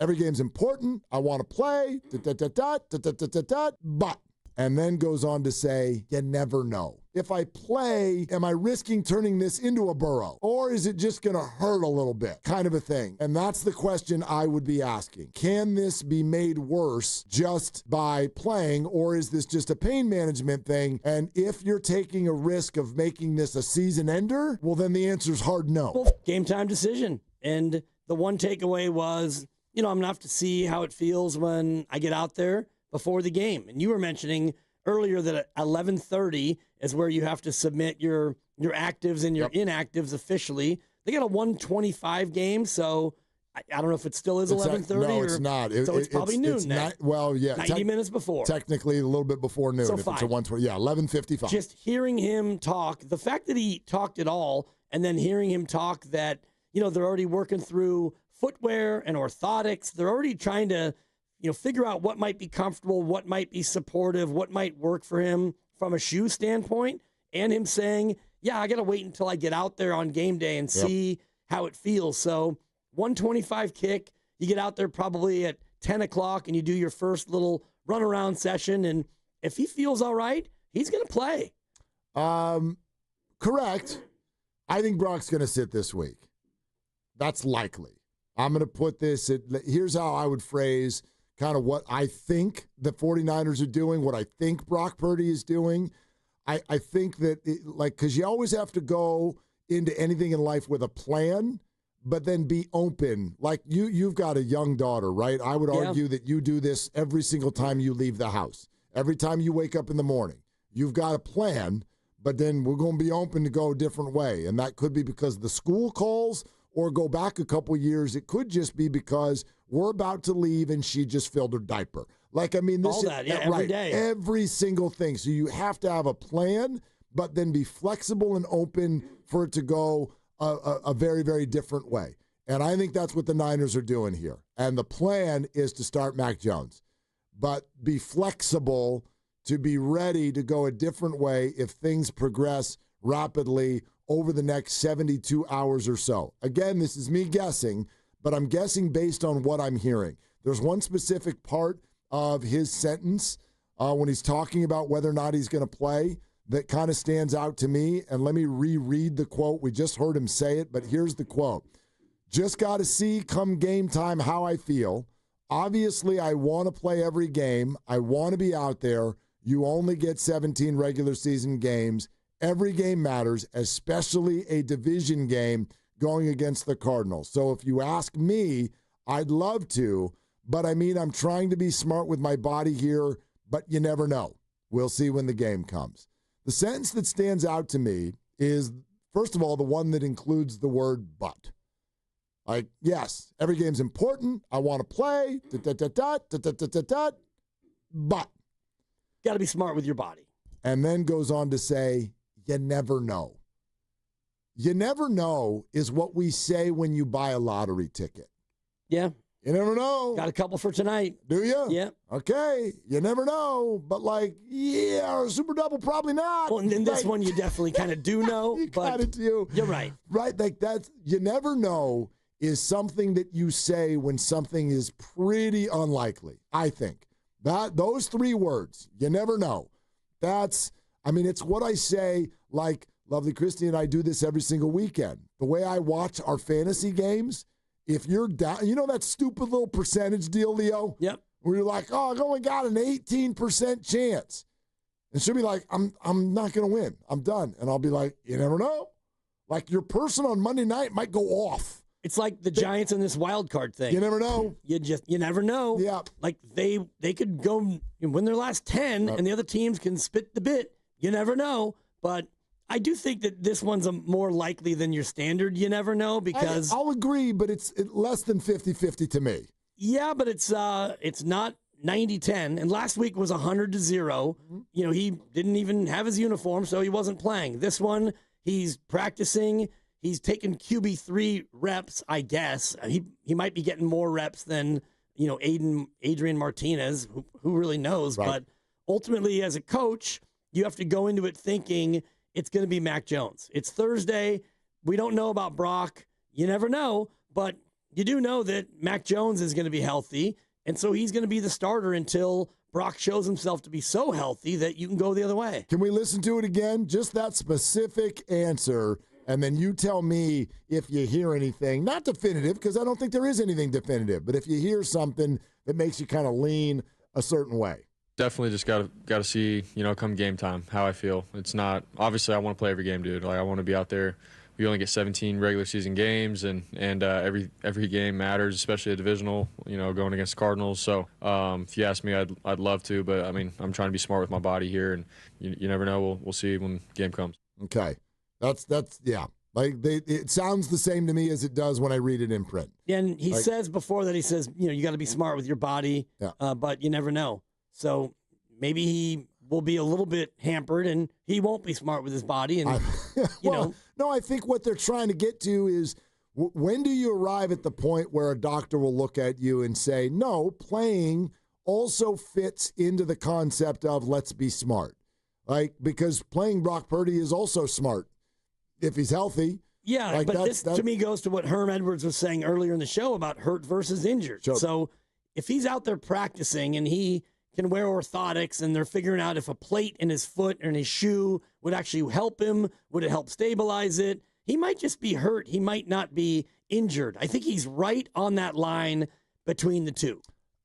every game's important. I want to play, but. And then goes on to say, you never know. If I play, am I risking turning this into a Burrow? Or is it just going to hurt a little bit? Kind of a thing. And that's the question I would be asking. Can this be made worse just by playing, or is this just a pain management thing? And if you're taking a risk of making this a season ender, well, then the answer is hard no. Well, game time decision. And the one takeaway was, I'm going to have to see how it feels when I get out there before the game. And you were mentioning earlier that at 11:30 is where you have to submit your actives and your inactives officially. They got a 1:25 game, so I don't know if it still is 11:30. No, it's not. So it's probably noon then. 90 minutes before. Technically, a little bit before noon. So if fine. It's a 1:20. Yeah, 11:55. Just hearing him talk, the fact that he talked at all, and then hearing him talk that, they're already working through footwear and orthotics. They're already trying to figure out what might be comfortable, what might be supportive, what might work for him from a shoe standpoint, and him saying, I got to wait until I get out there on game day and see how it feels. So 125 kick, you get out there probably at 10 o'clock and you do your first little runaround session, and if he feels all right, he's going to play. Correct. I think Brock's going to sit this week. That's likely. I'm going to put this here's how I would phrase kind of what I think the 49ers are doing, what I think Brock Purdy is doing. I think that, because you always have to go into anything in life with a plan, but then be open. Like you've got a young daughter, right? I would argue that you do this every single time you leave the house. Every time you wake up in the morning, you've got a plan, but then we're going to be open to go a different way. And that could be because the school calls, or go back a couple years. It could just be because we're about to leave and she just filled her diaper. This all that, every day. Every single thing. So you have to have a plan, but then be flexible and open for it to go a very, very different way. And I think that's what the Niners are doing here. And the plan is to start Mac Jones, but be flexible to be ready to go a different way if things progress rapidly over the next 72 hours or so. Again, this is me guessing, but I'm guessing based on what I'm hearing. There's one specific part of his sentence when he's talking about whether or not he's going to play that kind of stands out to me. And let me reread the quote. We just heard him say it, but here's the quote. Just got to see come game time how I feel. Obviously, I want to play every game. I want to be out there. You only get 17 regular season games. Every game matters, especially a division game going against the Cardinals. So if you ask me, I'd love to, but I'm trying to be smart with my body here, but you never know. We'll see when the game comes. The sentence that stands out to me is, first of all, the one that includes the word but. Yes, every game's important. I want to play, but. Got to be smart with your body. And then goes on to say, you never know. You never know is what we say when you buy a lottery ticket. Yeah. You never know. Got a couple for tonight. Do you? Yeah. Okay. You never know. But a super double, probably not. Well, and in this one, you definitely kind of do know. You but kind of do. You're right. Right. That's, you never know is something that you say when something is pretty unlikely, I think. Those three words, you never know. It's what I say, lovely Christy and I do this every single weekend. The way I watch our fantasy games, if you're down, that stupid little percentage deal, Leo? Yep. Where you're like, I've only got an 18% chance. And she'll be like, I'm not going to win. I'm done. And I'll be like, you never know. Your person on Monday night might go off. It's like the Giants in this wild card thing. You never know. You never know. Yeah. They could go and win their last 10 and the other teams can spit the bit. You never know. But I do think that this one's more likely than your standard you never know because I'll agree, but it's less than 50-50 to me. Yeah, but it's not 90-10. And last week was 100-0. Mm-hmm. He didn't even have his uniform, so he wasn't playing. This one, he's practicing. He's taken QB3 reps, I guess. He might be getting more reps than, Adrian Martinez, who really knows. Right. But ultimately, as a coach, you have to go into it thinking it's going to be Mac Jones. It's Thursday. We don't know about Brock. You never know. But you do know that Mac Jones is going to be healthy, and so he's going to be the starter until Brock shows himself to be so healthy that you can go the other way. Can we listen to it again? Just that specific answer, and then you tell me if you hear anything, not definitive, because I don't think there is anything definitive, but if you hear something that makes you kind of lean a certain way. Definitely just got to see, come game time, how I feel. It's not, obviously I want to play every game, dude. Like, I want to be out there. We only get 17 regular season games, and every game matters, especially a divisional, going against the Cardinals. So if you ask me, I'd love to, but I mean, I'm trying to be smart with my body here, and you never know. We'll see when the game comes. Okay, that's yeah. Like it sounds the same to me as it does when I read it in print. Yeah, and he says before that, he says, you got to be smart with your body, but you never know. So maybe he will be a little bit hampered, and he won't be smart with his body. And No, I think what they're trying to get to is when do you arrive at the point where a doctor will look at you and say, no, playing also fits into the concept of let's be smart. Like, because playing Brock Purdy is also smart if he's healthy. Yeah, like but this to me goes to what Herm Edwards was saying earlier in the show about hurt versus injured. Sure. So if he's out there practicing and he can wear orthotics and they're figuring out if a plate in his foot or in his shoe would actually help him, would it help stabilize it? He might just be hurt. He might not be injured. I think he's right on that line between the two.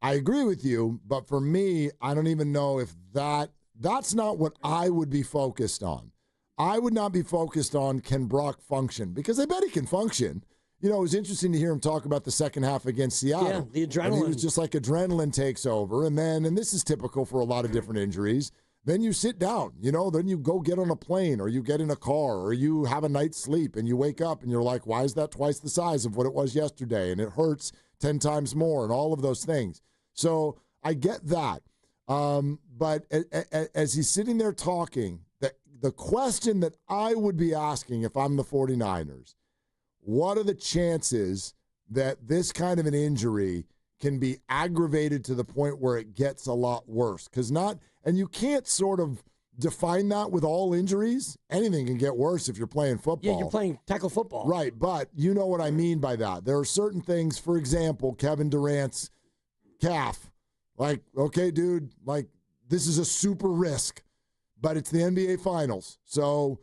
I agree with you, but for me, I don't even know if that's not what I would be focused on. I would not be focused on can Brock function, because I bet he can function. It was interesting to hear him talk about the second half against Seattle. Yeah, the adrenaline. And he was just like adrenaline takes over. And this is typical for a lot of different injuries, then you sit down, then you go get on a plane or you get in a car or you have a night's sleep and you wake up and you're like, why is that twice the size of what it was yesterday? And it hurts 10 times more and all of those things. So I get that. But as he's sitting there talking, the question that I would be asking if I'm the 49ers, what are the chances that this kind of an injury can be aggravated to the point where it gets a lot worse? And you can't sort of define that with all injuries. Anything can get worse if you're playing football. Yeah, you're playing tackle football. Right, but you know what I mean by that. There are certain things, for example, Kevin Durant's calf. Like, okay, dude, like this is a super risk, but it's the NBA Finals. So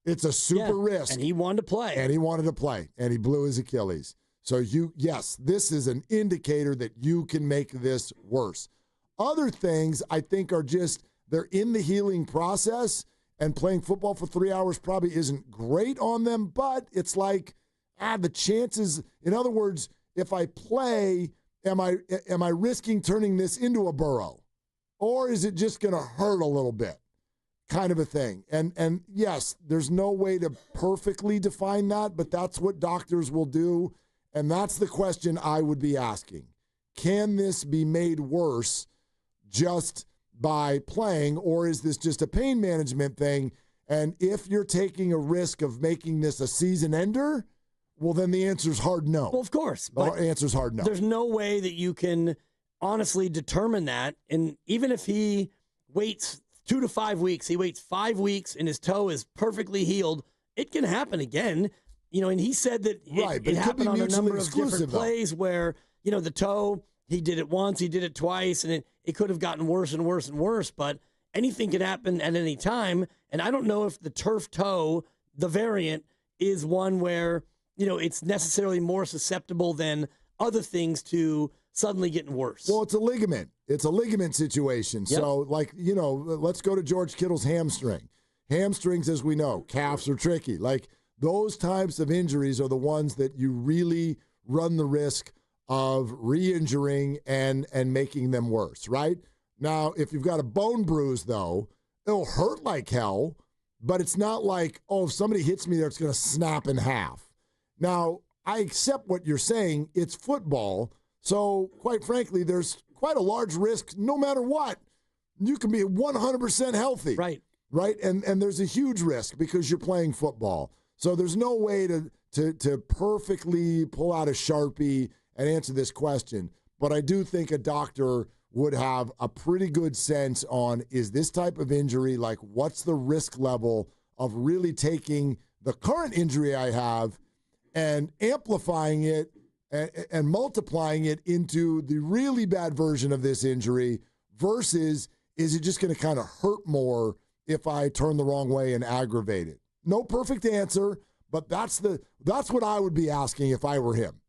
it's a super risk. And he wanted to play. And he blew his Achilles. So yes, this is an indicator that you can make this worse. Other things I think are just, they're in the healing process, and playing football for 3 hours probably isn't great on them, but it's like, the chances, in other words, if I play, am I risking turning this into a Burrow? Or is it just going to hurt a little bit? Kind of a thing. And yes, there's no way to perfectly define that, but that's what doctors will do. And that's the question I would be asking. Can this be made worse just by playing, or is this just a pain management thing? And if you're taking a risk of making this a season ender, well, then the answer's hard no. Well, of course. The answer's hard no. There's no way that you can honestly determine that. And even if he waits 2 to 5 weeks, he waits 5 weeks and his toe is perfectly healed, it can happen again. And he said that it happened on a number of different plays where, the toe, he did it once, he did it twice, and it could have gotten worse and worse and worse, but anything can happen at any time. And I don't know if the turf toe, the variant, is one where, it's necessarily more susceptible than other things to suddenly getting worse. Well, it's a ligament. It's a ligament situation. Yep. So, let's go to George Kittle's hamstring. Hamstrings, as we know, calves are tricky. Like, those types of injuries are the ones that you really run the risk of re-injuring and making them worse, right? Now, if you've got a bone bruise, though, it'll hurt like hell, but it's not like, if somebody hits me there, it's going to snap in half. Now, I accept what you're saying. It's football. So, quite frankly, there's quite a large risk no matter what. You can be 100% healthy. Right. And there's a huge risk because you're playing football. So there's no way to perfectly pull out a Sharpie and answer this question. But I do think a doctor would have a pretty good sense on, is this type of injury, like what's the risk level of really taking the current injury I have and amplifying it and multiplying it into the really bad version of this injury versus is it just going to kind of hurt more if I turn the wrong way and aggravate it? No perfect answer, but that's what I would be asking if I were him.